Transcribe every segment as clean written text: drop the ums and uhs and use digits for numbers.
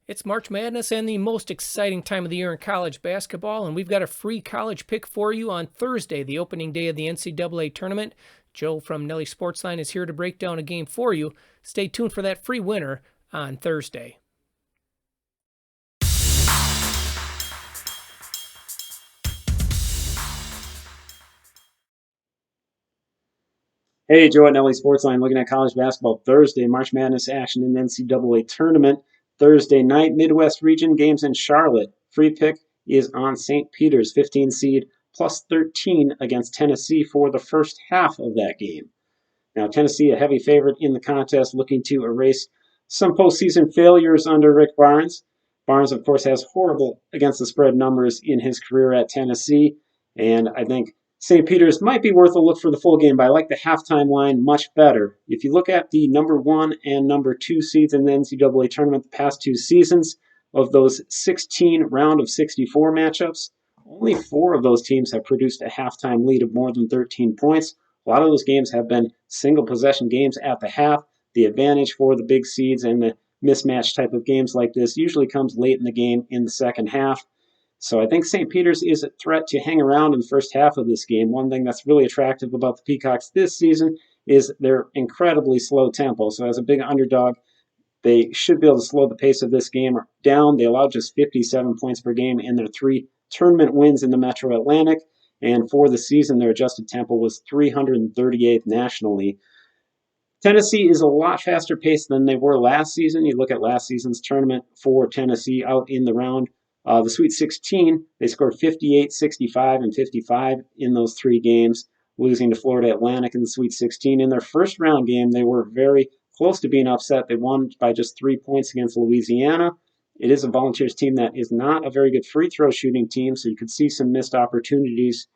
It's March Madness and the most exciting time of the year in college basketball, and we've got a free college pick for you on Thursday, the opening day of the NCAA Tournament. Joe from Nelly Sports is here to break down a game for you. Stay tuned for that free winner on Thursday. Hey, Joe at Nelly Sports looking at college basketball Thursday, March Madness action in the NCAA Tournament. Thursday night, Midwest region games in Charlotte. Free pick is on St. Peter's, 15 seed, plus 13 against Tennessee for the first half of that game. Now, Tennessee, a heavy favorite in the contest, looking to erase some postseason failures under Rick Barnes. Barnes, of course, has horrible against the spread numbers in his career at Tennessee, and I think St. Peter's might be worth a look for the full game, but I like the halftime line much better. If you look at the number 1 and number 2 seeds in the NCAA tournament the past 2 seasons, of those 16 round of 64 matchups, only 4 of those teams have produced a halftime lead of more than 13 points. A lot of those games have been single possession games at the half. The advantage for the big seeds and the mismatch type of games like this usually comes late in the game in the second half. So I think St. Peter's is a threat to hang around in the first half of this game. One thing that's really attractive about the Peacocks this season is their incredibly slow tempo. So as a big underdog, they should be able to slow the pace of this game down. They allowed just 57 points per game in their 3 tournament wins in the Metro Atlantic. And for the season, their adjusted tempo was 338th nationally. Tennessee is a lot faster paced than they were last season. You look at last season's tournament for Tennessee out in the round. The Sweet 16, they scored 58, 65, and 55 in those 3 games, losing to Florida Atlantic in the Sweet 16. In their first round game, they were very close to being upset. They won by just 3 points against Louisiana. It is a Volunteers team that is not a very good free throw shooting team, so you could see some missed opportunities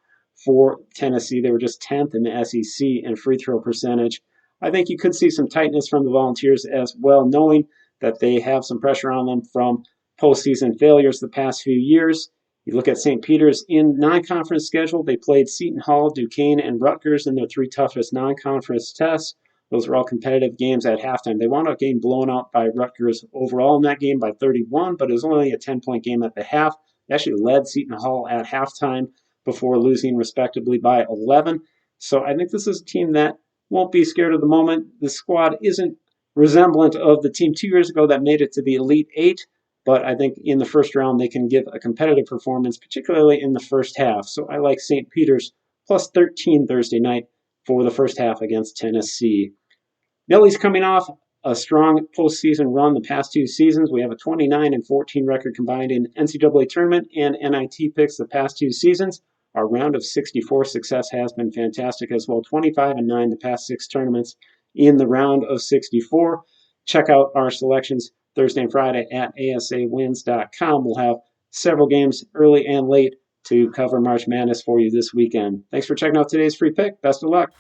for Tennessee. They were just 10th in the SEC in free throw percentage. I think you could see some tightness from the Volunteers as well, knowing that they have some pressure on them from postseason failures the past few years. You look at St. Peter's in non-conference schedule. They played Seton Hall, Duquesne, and Rutgers in their 3 toughest non-conference tests. Those were all competitive games at halftime. They wound up getting blown out by Rutgers overall in that game by 31, but it was only a 10-point game at the half. They actually led Seton Hall at halftime before losing respectively by 11. So I think this is a team that won't be scared of the moment. The squad isn't resemblant of the team 2 years ago that made it to the Elite 8, but I think in the first round they can give a competitive performance, particularly in the first half. So I like St. Peter's plus 13 Thursday night for the first half against Tennessee. Nelly's coming off a strong postseason run the past 2 seasons. We have a 29-14 record combined in NCAA tournament and NIT picks the past 2 seasons. Our round of 64 success has been fantastic as well, 25-9 the past 6 tournaments in the round of 64. Check out our selections Thursday and Friday at asawins.com. We'll have several games early and late to cover March Madness for you this weekend. Thanks for checking out today's free pick. Best of luck.